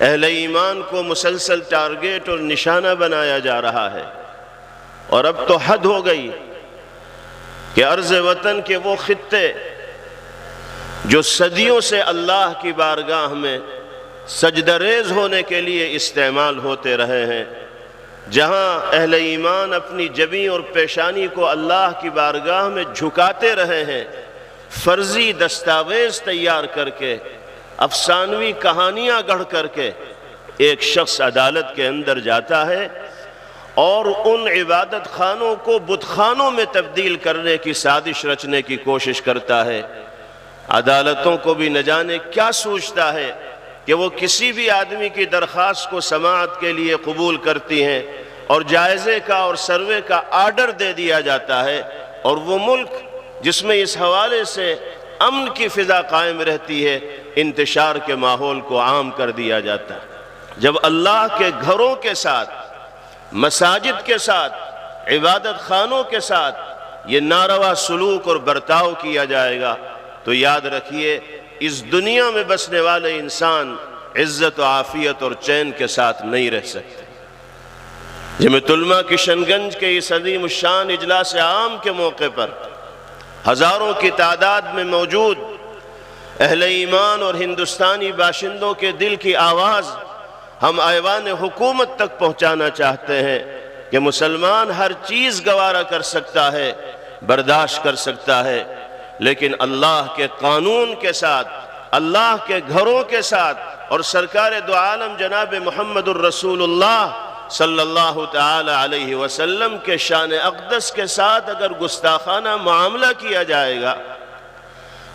اہل ایمان کو مسلسل ٹارگیٹ اور نشانہ بنایا جا رہا ہے، اور اب تو حد ہو گئی کہ ارض وطن کے وہ خطے جو صدیوں سے اللہ کی بارگاہ میں سجدہ ریز ہونے کے لیے استعمال ہوتے رہے ہیں، جہاں اہل ایمان اپنی جبیں اور پیشانی کو اللہ کی بارگاہ میں جھکاتے رہے ہیں، فرضی دستاویز تیار کر کے، افسانوی کہانیاں گڑھ کر کے ایک شخص عدالت کے اندر جاتا ہے اور ان عبادت خانوں کو بت خانوں میں تبدیل کرنے کی سازش رچنے کی کوشش کرتا ہے۔ عدالتوں کو بھی نہ جانے کیا سوچتا ہے کہ وہ کسی بھی آدمی کی درخواست کو سماعت کے لیے قبول کرتی ہیں اور جائزے کا اور سروے کا آرڈر دے دیا جاتا ہے، اور وہ ملک جس میں اس حوالے سے امن کی فضا قائم رہتی ہے، انتشار کے ماحول کو عام کر دیا جاتا ہے۔ جب اللہ کے گھروں کے ساتھ، مساجد کے ساتھ، عبادت خانوں کے ساتھ یہ ناروا سلوک اور برتاؤ کیا جائے گا تو یاد رکھیے اس دنیا میں بسنے والے انسان عزت و عافیت اور چین کے ساتھ نہیں رہ سکتے۔ جمعیت علماء کشن گنج کے اس عظیم الشان اجلاس عام کے موقع پر ہزاروں کی تعداد میں موجود اہل ایمان اور ہندوستانی باشندوں کے دل کی آواز ہم ایوان حکومت تک پہنچانا چاہتے ہیں کہ مسلمان ہر چیز گوارا کر سکتا ہے، برداشت کر سکتا ہے، لیکن اللہ کے قانون کے ساتھ، اللہ کے گھروں کے ساتھ اور سرکار دو عالم جناب محمد الرسول اللہ صلی اللہ تعالی علیہ وسلم کے شان اقدس کے ساتھ اگر گستاخانہ معاملہ کیا جائے گا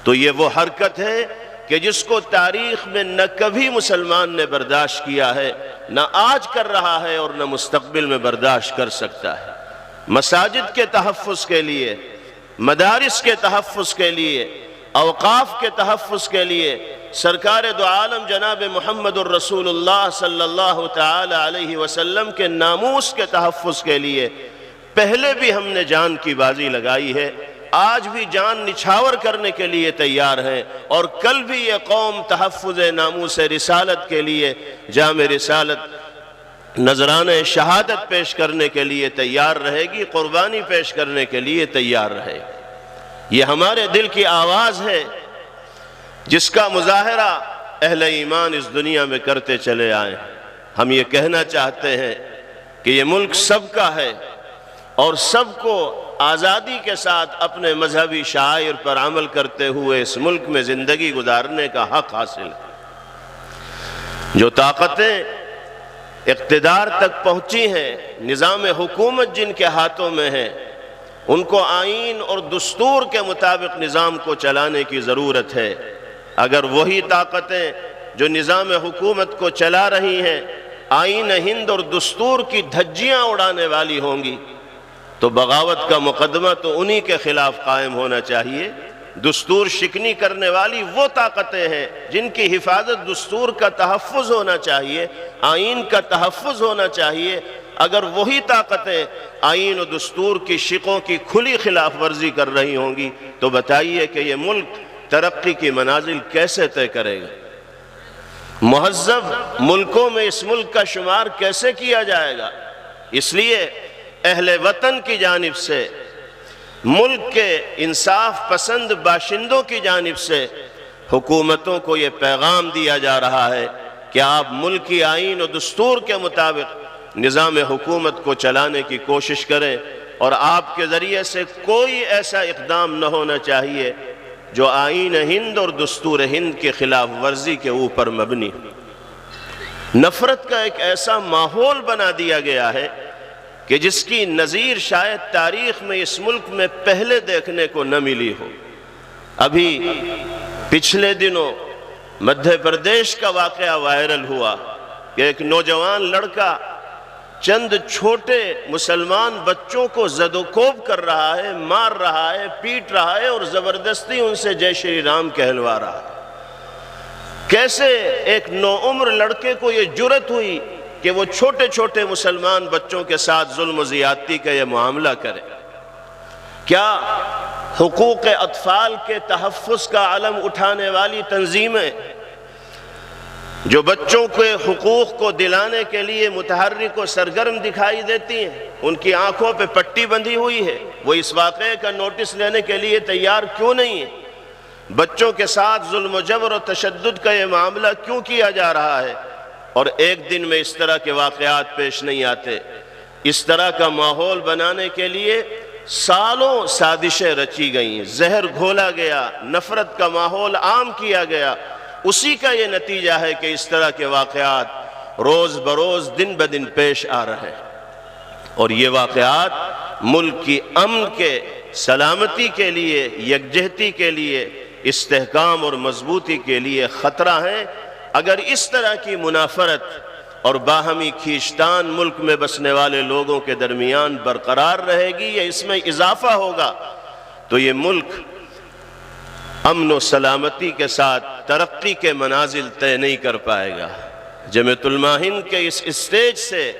تو یہ وہ حرکت ہے کہ جس کو تاریخ میں نہ کبھی مسلمان نے برداشت کیا ہے، نہ آج کر رہا ہے اور نہ مستقبل میں برداشت کر سکتا ہے۔ مساجد کے تحفظ کے لیے، مدارس کے تحفظ کے لیے، اوقاف کے تحفظ کے لیے سرکار دو عالم جناب محمد الرسول اللہ صلی اللہ تعالی علیہ وسلم کے ناموس کے تحفظ کے لیے پہلے بھی ہم نے جان کی بازی لگائی ہے، آج بھی جان نچھاور کرنے کے لیے تیار ہیں، اور کل بھی یہ قوم تحفظ ناموس رسالت کے لیے جامع رسالت نذرانہ شہادت پیش کرنے کے لیے تیار رہے گی، قربانی پیش کرنے کے لیے تیار رہے گی۔ یہ ہمارے دل کی آواز ہے جس کا مظاہرہ اہل ایمان اس دنیا میں کرتے چلے آئے ہیں۔ ہم یہ کہنا چاہتے ہیں کہ یہ ملک سب کا ہے اور سب کو آزادی کے ساتھ اپنے مذہبی شعائر پر عمل کرتے ہوئے اس ملک میں زندگی گزارنے کا حق حاصل ہے۔ جو طاقتیں اقتدار تک پہنچی ہیں، نظام حکومت جن کے ہاتھوں میں ہے، ان کو آئین اور دستور کے مطابق نظام کو چلانے کی ضرورت ہے۔ اگر وہی طاقتیں جو نظام حکومت کو چلا رہی ہیں آئین ہند اور دستور کی دھجیاں اڑانے والی ہوں گی تو بغاوت کا مقدمہ تو انہی کے خلاف قائم ہونا چاہیے۔ دستور شکنی کرنے والی وہ طاقتیں ہیں جن کی حفاظت دستور کا تحفظ ہونا چاہیے، آئین کا تحفظ ہونا چاہیے۔ اگر وہی طاقتیں آئین و دستور کی شقوں کی کھلی خلاف ورزی کر رہی ہوں گی تو بتائیے کہ یہ ملک ترقی کی منازل کیسے طے کرے گا؟ مہذب ملکوں میں اس ملک کا شمار کیسے کیا جائے گا؟ اس لیے اہل وطن کی جانب سے، ملک کے انصاف پسند باشندوں کی جانب سے حکومتوں کو یہ پیغام دیا جا رہا ہے کہ آپ ملکی آئین و دستور کے مطابق نظام حکومت کو چلانے کی کوشش کریں، اور آپ کے ذریعے سے کوئی ایسا اقدام نہ ہونا چاہیے جو آئین ہند اور دستور ہند کے خلاف ورزی کے اوپر مبنی ہو۔ نفرت کا ایک ایسا ماحول بنا دیا گیا ہے کہ جس کی نظیر شاید تاریخ میں اس ملک میں پہلے دیکھنے کو نہ ملی ہو۔ ابھی پچھلے دنوں مدھیہ پردیش کا واقعہ وائرل ہوا کہ ایک نوجوان لڑکا چند چھوٹے مسلمان بچوں کو زد و کوب کر رہا ہے، مار رہا ہے، پیٹ رہا ہے اور زبردستی ان سے جے شری رام کہلوا رہا ہے۔ کیسے ایک نوعمر لڑکے کو یہ جرأت ہوئی کہ وہ چھوٹے چھوٹے مسلمان بچوں کے ساتھ ظلم و زیادتی کا یہ معاملہ کرے؟ کیا حقوق اطفال کے تحفظ کا علم اٹھانے والی تنظیمیں جو بچوں کے حقوق کو دلانے کے لیے متحرک و سرگرم دکھائی دیتی ہیں، ان کی آنکھوں پہ پٹی بندھی ہوئی ہے، وہ اس واقعے کا نوٹس لینے کے لیے تیار کیوں نہیں ہے؟ بچوں کے ساتھ ظلم و جبر و تشدد کا یہ معاملہ کیوں کیا جا رہا ہے؟ اور ایک دن میں اس طرح کے واقعات پیش نہیں آتے۔ اس طرح کا ماحول بنانے کے لیے سالوں سازشیں رچی گئیں، زہر گھولا گیا، نفرت کا ماحول عام کیا گیا۔ اسی کا یہ نتیجہ ہے کہ اس طرح کے واقعات روز بروز دن بدن پیش آ رہے ہیں، اور یہ واقعات ملک کی امن کے، سلامتی کے لیے، یکجہتی کے لیے، استحکام اور مضبوطی کے لیے خطرہ ہیں۔ اگر اس طرح کی منافرت اور باہمی کھینچتان ملک میں بسنے والے لوگوں کے درمیان برقرار رہے گی یا اس میں اضافہ ہوگا تو یہ ملک امن و سلامتی کے ساتھ ترقی کے منازل طے نہیں کر پائے گا۔ جمعیت علماء ہند کے اس اسٹیج سے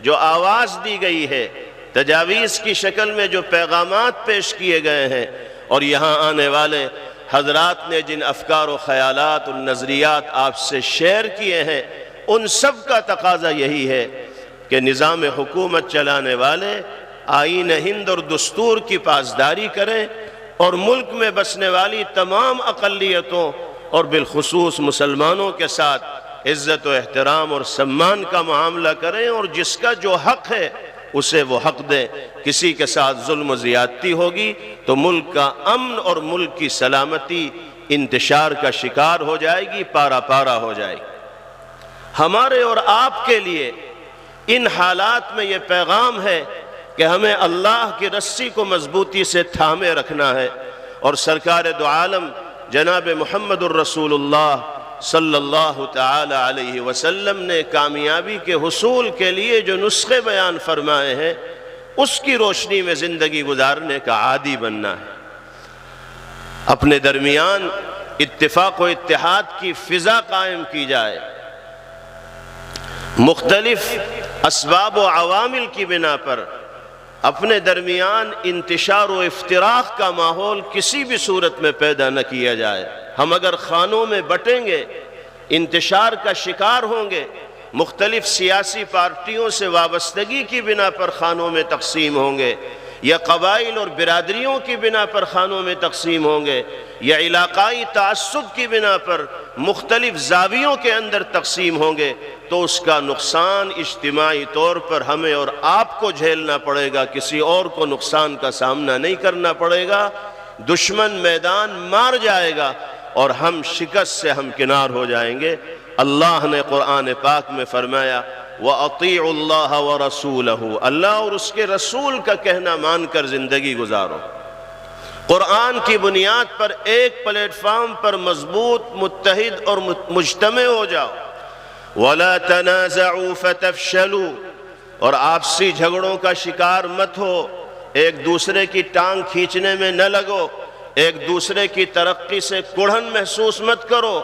جو آواز دی گئی ہے، تجاویز کی شکل میں جو پیغامات پیش کیے گئے ہیں، اور یہاں آنے والے حضرات نے جن افکار و خیالات اور نظریات آپ سے شیئر کیے ہیں، ان سب کا تقاضا یہی ہے کہ نظام حکومت چلانے والے آئین ہند اور دستور کی پاسداری کریں، اور ملک میں بسنے والی تمام اقلیتوں اور بالخصوص مسلمانوں کے ساتھ عزت و احترام اور سمان کا معاملہ کریں، اور جس کا جو حق ہے اسے وہ حق دیں۔ کسی کے ساتھ ظلم و زیادتی ہوگی تو ملک کا امن اور ملک کی سلامتی انتشار کا شکار ہو جائے گی، پارا پارا ہو جائے گی۔ ہمارے اور آپ کے لیے ان حالات میں یہ پیغام ہے کہ ہمیں اللہ کی رسی کو مضبوطی سے تھامے رکھنا ہے، اور سرکار دو عالم جناب محمد الرسول اللہ صلی اللہ تعالی علیہ وسلم نے کامیابی کے حصول کے لیے جو نسخے بیان فرمائے ہیں، اس کی روشنی میں زندگی گزارنے کا عادی بننا ہے۔ اپنے درمیان اتفاق و اتحاد کی فضا قائم کی جائے، مختلف اسباب و عوامل کی بنا پر اپنے درمیان انتشار و افتراق کا ماحول کسی بھی صورت میں پیدا نہ کیا جائے۔ ہم اگر خانوں میں بٹیں گے، انتشار کا شکار ہوں گے، مختلف سیاسی پارٹیوں سے وابستگی کی بنا پر خانوں میں تقسیم ہوں گے، یا قبائل اور برادریوں کی بنا پر خانوں میں تقسیم ہوں گے، یا علاقائی تعصب کی بنا پر مختلف زاویوں کے اندر تقسیم ہوں گے، تو اس کا نقصان اجتماعی طور پر ہمیں اور آپ کو جھیلنا پڑے گا، کسی اور کو نقصان کا سامنا نہیں کرنا پڑے گا۔ دشمن میدان مار جائے گا اور ہم شکست سے ہمکنار ہو جائیں گے۔ اللہ نے قرآن پاک میں فرمایا وَأَطِيعُوا اللَّهَ وَرَسُولَهُ، اللہ اور اس کے رسول کا کہنا مان کر زندگی گزارو۔ قرآن کی بنیاد پر ایک پلیٹ فارم پر مضبوط، متحد اور مجتمع ہو جاؤ۔ وَلَا تَنَازَعُوا فَتَفْشَلُوا، اور آپسی جھگڑوں کا شکار مت ہو، ایک دوسرے کی ٹانگ کھینچنے میں نہ لگو، ایک دوسرے کی ترقی سے کڑھن محسوس مت کرو۔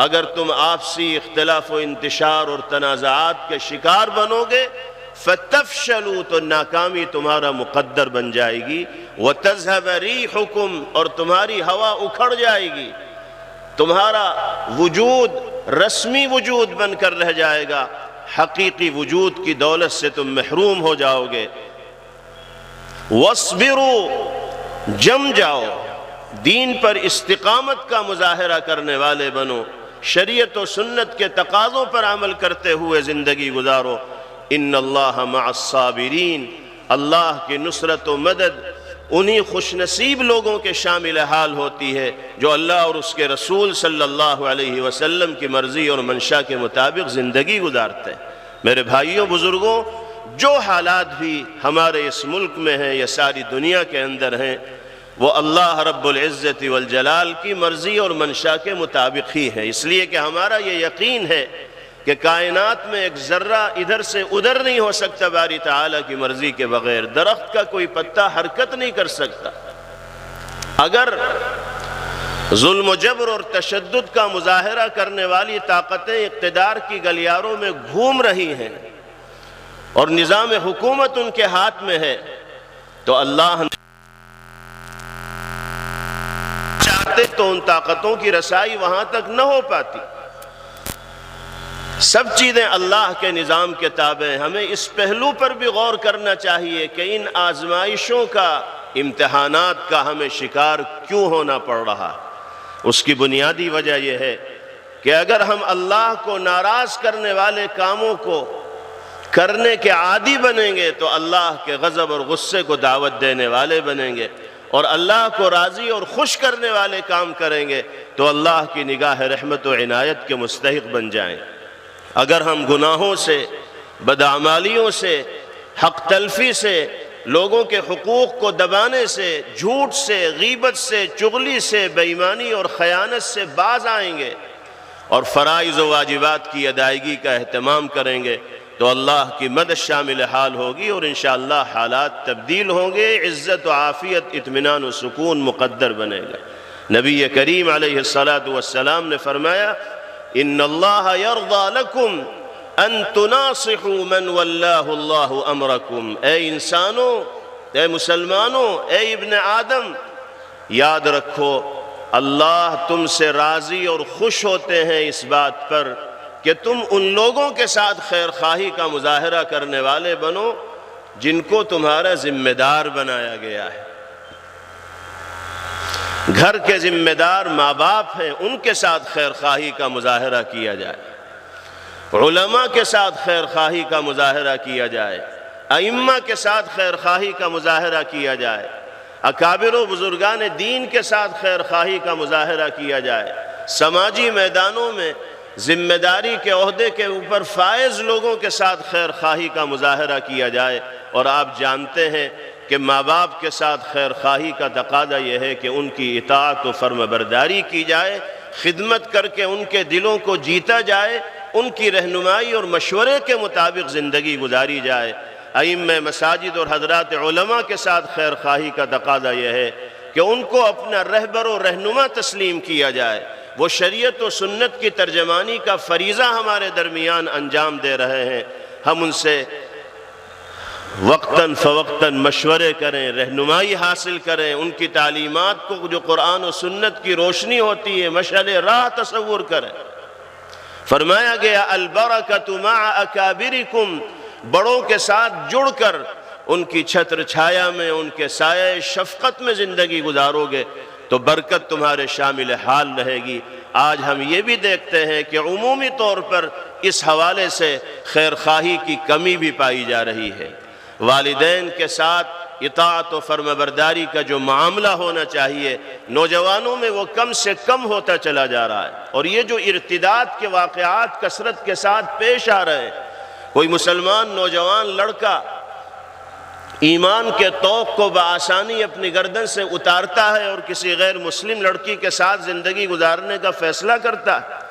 اگر تم آپسی اختلاف و انتشار اور تنازعات کے شکار بنو گے، فَتَفْشَلُوا، تو ناکامی تمہارا مقدر بن جائے گی، وَتَذْهَبَ رِيحُكُمْ، اور تمہاری ہوا اکھڑ جائے گی، تمہارا وجود رسمی وجود بن کر رہ جائے گا، حقیقی وجود کی دولت سے تم محروم ہو جاؤ گے۔ وَاصْبِرُوا، جم جاؤ، دین پر استقامت کا مظاہرہ کرنے والے بنو، شریعت و سنت کے تقاضوں پر عمل کرتے ہوئے زندگی گزارو۔ ان اللہ مع الصابرین، اللہ کی نصرت و مدد انہی خوش نصیب لوگوں کے شامل حال ہوتی ہے جو اللہ اور اس کے رسول صلی اللہ علیہ وسلم کی مرضی اور منشا کے مطابق زندگی گزارتے ہیں۔ میرے بھائیوں، بزرگوں، جو حالات بھی ہمارے اس ملک میں ہیں یا ساری دنیا کے اندر ہیں، وہ اللہ رب العزت والجلال کی مرضی اور منشا کے مطابق ہی ہے۔ اس لیے کہ ہمارا یہ یقین ہے کہ کائنات میں ایک ذرہ ادھر سے ادھر نہیں ہو سکتا باری تعالیٰ کی مرضی کے بغیر۔ درخت کا کوئی پتا حرکت نہیں کر سکتا۔ اگر ظلم و جبر اور تشدد کا مظاہرہ کرنے والی طاقتیں اقتدار کی گلیاروں میں گھوم رہی ہیں اور نظام حکومت ان کے ہاتھ میں ہے، تو اللہ چاہتے تو ان طاقتوں کی رسائی وہاں تک نہ ہو پاتی۔ سب چیزیں اللہ کے نظام کے تابع ہیں۔ ہمیں اس پہلو پر بھی غور کرنا چاہیے کہ ان آزمائشوں کا، امتحانات کا ہمیں شکار کیوں ہونا پڑ رہا۔ اس کی بنیادی وجہ یہ ہے کہ اگر ہم اللہ کو ناراض کرنے والے کاموں کو کرنے کے عادی بنیں گے تو اللہ کے غضب اور غصے کو دعوت دینے والے بنیں گے، اور اللہ کو راضی اور خوش کرنے والے کام کریں گے تو اللہ کی نگاہ رحمت و عنایت کے مستحق بن جائیں۔ اگر ہم گناہوں سے، بدعمالیوں سے، حق تلفی سے، لوگوں کے حقوق کو دبانے سے، جھوٹ سے، غیبت سے، چغلی سے، بے ایمانی اور خیانت سے باز آئیں گے اور فرائض و واجبات کی ادائیگی کا اہتمام کریں گے تو اللہ کی مدد شامل حال ہوگی اور انشاءاللہ حالات تبدیل ہوں گے، عزت و عافیت، اطمینان و سکون مقدر بنے گا۔ نبی کریم علیہ السلام نے فرمایا ان اللہ یرضی لکم ان تناصحوا من واللہ اللہ امرکم۔ اے انسانوں، اے مسلمانوں، اے ابن آدم، یاد رکھو اللہ تم سے راضی اور خوش ہوتے ہیں اس بات پر کہ تم ان لوگوں کے ساتھ خیر خواہی کا مظاہرہ کرنے والے بنو جن کو تمہارا ذمہ دار بنایا گیا ہے۔ گھر کے ذمہ دار ماں باپ ہیں، ان کے ساتھ خیر خواہی کا مظاہرہ کیا جائے، علماء کے ساتھ خیر خواہی کا مظاہرہ کیا جائے، ائمہ کے ساتھ خیر خواہی کا مظاہرہ کیا جائے، اکابر و بزرگان دین کے ساتھ خیر خواہی کا مظاہرہ کیا جائے، سماجی میدانوں میں ذمہ داری کے عہدے کے اوپر فائز لوگوں کے ساتھ خیر خواہی کا مظاہرہ کیا جائے۔ اور آپ جانتے ہیں کہ ماں باپ کے ساتھ خیر خواہی کا تقاضا یہ ہے کہ ان کی اطاعت و فرم برداری کی جائے، خدمت کر کے ان کے دلوں کو جیتا جائے، ان کی رہنمائی اور مشورے کے مطابق زندگی گزاری جائے۔ ائمہ مساجد اور حضرات علماء کے ساتھ خیر خواہی کا تقاضا یہ ہے کہ ان کو اپنا رہبر و رہنما تسلیم کیا جائے، وہ شریعت و سنت کی ترجمانی کا فریضہ ہمارے درمیان انجام دے رہے ہیں، ہم ان سے وقتاً فوقتاً مشورے کریں، رہنمائی حاصل کریں، ان کی تعلیمات کو جو قرآن و سنت کی روشنی ہوتی ہے مشعل راہ تصور کریں۔ فرمایا گیا البرکۃ مع اکابرکم، بڑوں کے ساتھ جڑ کر ان کی چھتر چھایا میں، ان کے سایہ شفقت میں زندگی گزارو گے تو برکت تمہارے شامل حال رہے گی۔ آج ہم یہ بھی دیکھتے ہیں کہ عمومی طور پر اس حوالے سے خیر خواہی کی کمی بھی پائی جا رہی ہے۔ والدین کے ساتھ اطاعت و فرم برداری کا جو معاملہ ہونا چاہیے نوجوانوں میں وہ کم سے کم ہوتا چلا جا رہا ہے، اور یہ جو ارتداد کے واقعات کثرت کے ساتھ پیش آ رہے ہیں، کوئی مسلمان نوجوان لڑکا ایمان کے طوق کو بآسانی اپنی گردن سے اتارتا ہے اور کسی غیر مسلم لڑکی کے ساتھ زندگی گزارنے کا فیصلہ کرتا ہے،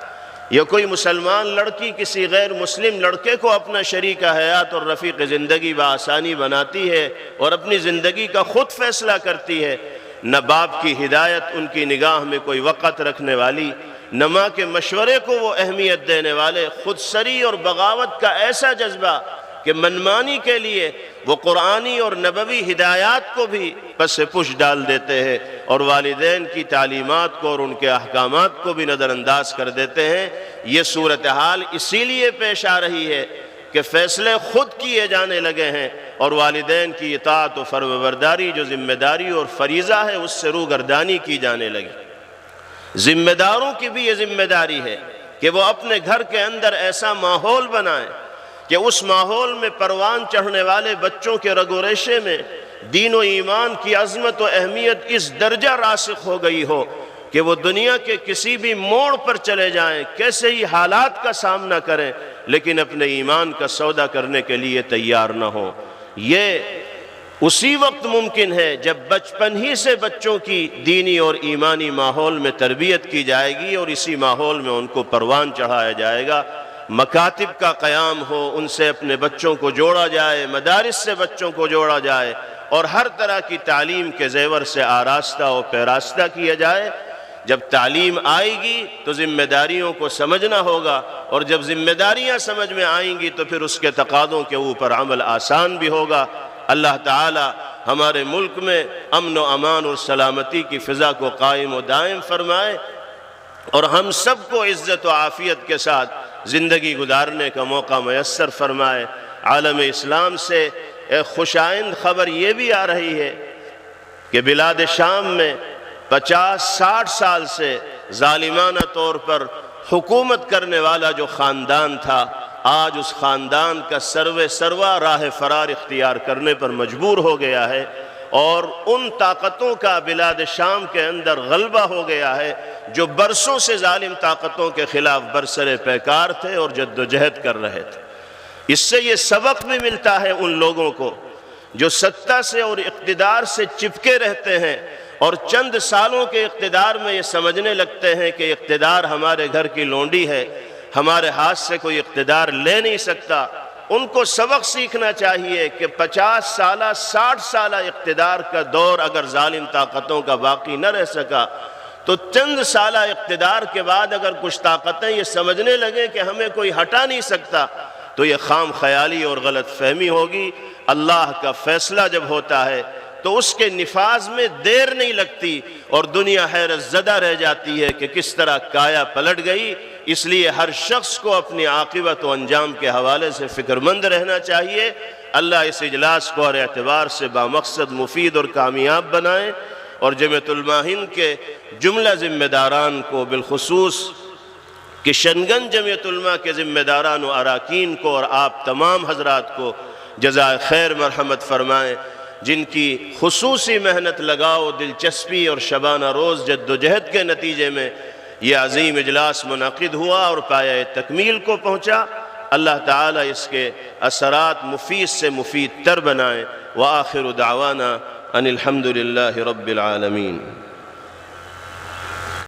یا کوئی مسلمان لڑکی کسی غیر مسلم لڑکے کو اپنا شریک حیات اور رفیق زندگی بآسانی بناتی ہے اور اپنی زندگی کا خود فیصلہ کرتی ہے، نہ باپ کی ہدایت ان کی نگاہ میں کوئی وقت رکھنے والی، نہ ماں کے مشورے کو وہ اہمیت دینے والے، خود سری اور بغاوت کا ایسا جذبہ کہ منمانی کے لیے وہ قرآنی اور نبوی ہدایات کو بھی پس پش ڈال دیتے ہیں اور والدین کی تعلیمات کو اور ان کے احکامات کو بھی نظر انداز کر دیتے ہیں۔ یہ صورتحال اسی لیے پیش آ رہی ہے کہ فیصلے خود کیے جانے لگے ہیں اور والدین کی اطاعت و فرم برداری جو ذمہ داری اور فریضہ ہے اس سے روگردانی کی جانے لگی۔ ذمہ داروں کی بھی یہ ذمہ داری ہے کہ وہ اپنے گھر کے اندر ایسا ماحول بنائیں کہ اس ماحول میں پروان چڑھنے والے بچوں کے رگ و ریشے میں دین و ایمان کی عظمت و اہمیت اس درجہ راسخ ہو گئی ہو کہ وہ دنیا کے کسی بھی موڑ پر چلے جائیں، کیسے ہی حالات کا سامنا کریں، لیکن اپنے ایمان کا سودا کرنے کے لیے تیار نہ ہوں۔ یہ اسی وقت ممکن ہے جب بچپن ہی سے بچوں کی دینی اور ایمانی ماحول میں تربیت کی جائے گی اور اسی ماحول میں ان کو پروان چڑھایا جائے گا، مکاتب کا قیام ہو، ان سے اپنے بچوں کو جوڑا جائے، مدارس سے بچوں کو جوڑا جائے اور ہر طرح کی تعلیم کے زیور سے آراستہ و پیراستہ کیا جائے۔ جب تعلیم آئے گی تو ذمہ داریوں کو سمجھنا ہوگا، اور جب ذمہ داریاں سمجھ میں آئیں گی تو پھر اس کے تقاضوں کے اوپر عمل آسان بھی ہوگا۔ اللہ تعالی ہمارے ملک میں امن و امان اور سلامتی کی فضا کو قائم و دائم فرمائے اور ہم سب کو عزت و عافیت کے ساتھ زندگی گزارنے کا موقع میسر فرمائے۔ عالم اسلام سے ایک خوش آئند خبر یہ بھی آ رہی ہے کہ بلاد شام میں 50-60 سال سے ظالمانہ طور پر حکومت کرنے والا جو خاندان تھا، آج اس خاندان کا سروا راہ فرار اختیار کرنے پر مجبور ہو گیا ہے، اور ان طاقتوں کا بلاد شام کے اندر غلبہ ہو گیا ہے جو برسوں سے ظالم طاقتوں کے خلاف برسر پیکار تھے اور جد و جہد کر رہے تھے۔ اس سے یہ سبق بھی ملتا ہے ان لوگوں کو جو سطح سے اور اقتدار سے چپکے رہتے ہیں اور چند سالوں کے اقتدار میں یہ سمجھنے لگتے ہیں کہ اقتدار ہمارے گھر کی لونڈی ہے، ہمارے ہاتھ سے کوئی اقتدار لے نہیں سکتا۔ ان کو سبق سیکھنا چاہیے کہ 50 سالہ 60 سالہ اقتدار کا دور اگر ظالم طاقتوں کا باقی نہ رہ سکا تو چند سالہ اقتدار کے بعد اگر کچھ طاقتیں یہ سمجھنے لگیں کہ ہمیں کوئی ہٹا نہیں سکتا تو یہ خام خیالی اور غلط فہمی ہوگی۔ اللہ کا فیصلہ جب ہوتا ہے تو اس کے نفاذ میں دیر نہیں لگتی اور دنیا حیرت زدہ رہ جاتی ہے کہ کس طرح کایا پلٹ گئی۔ اس لیے ہر شخص کو اپنی عاقبت و انجام کے حوالے سے فکر مند رہنا چاہیے۔ اللہ اس اجلاس کو ہر اعتبار سے بامقصد مفید اور کامیاب بنائے، اور جمعیت علماء ہند کے جملہ ذمہ داران کو بالخصوص کشن گنج جمعیت علماء کے ذمہ داران و اراکین کو اور آپ تمام حضرات کو جزائے خیر مرحمت فرمائیں، جن کی خصوصی محنت لگاؤ دلچسپی اور شبانہ روز جد و جہد کے نتیجے میں یہ عظیم اجلاس منعقد ہوا اور پایہ تکمیل کو پہنچا۔ اللہ تعالیٰ اس کے اثرات مفید سے مفید تر بنائیں۔ وآخر دعوانا ان الحمد للہ رب العالمین۔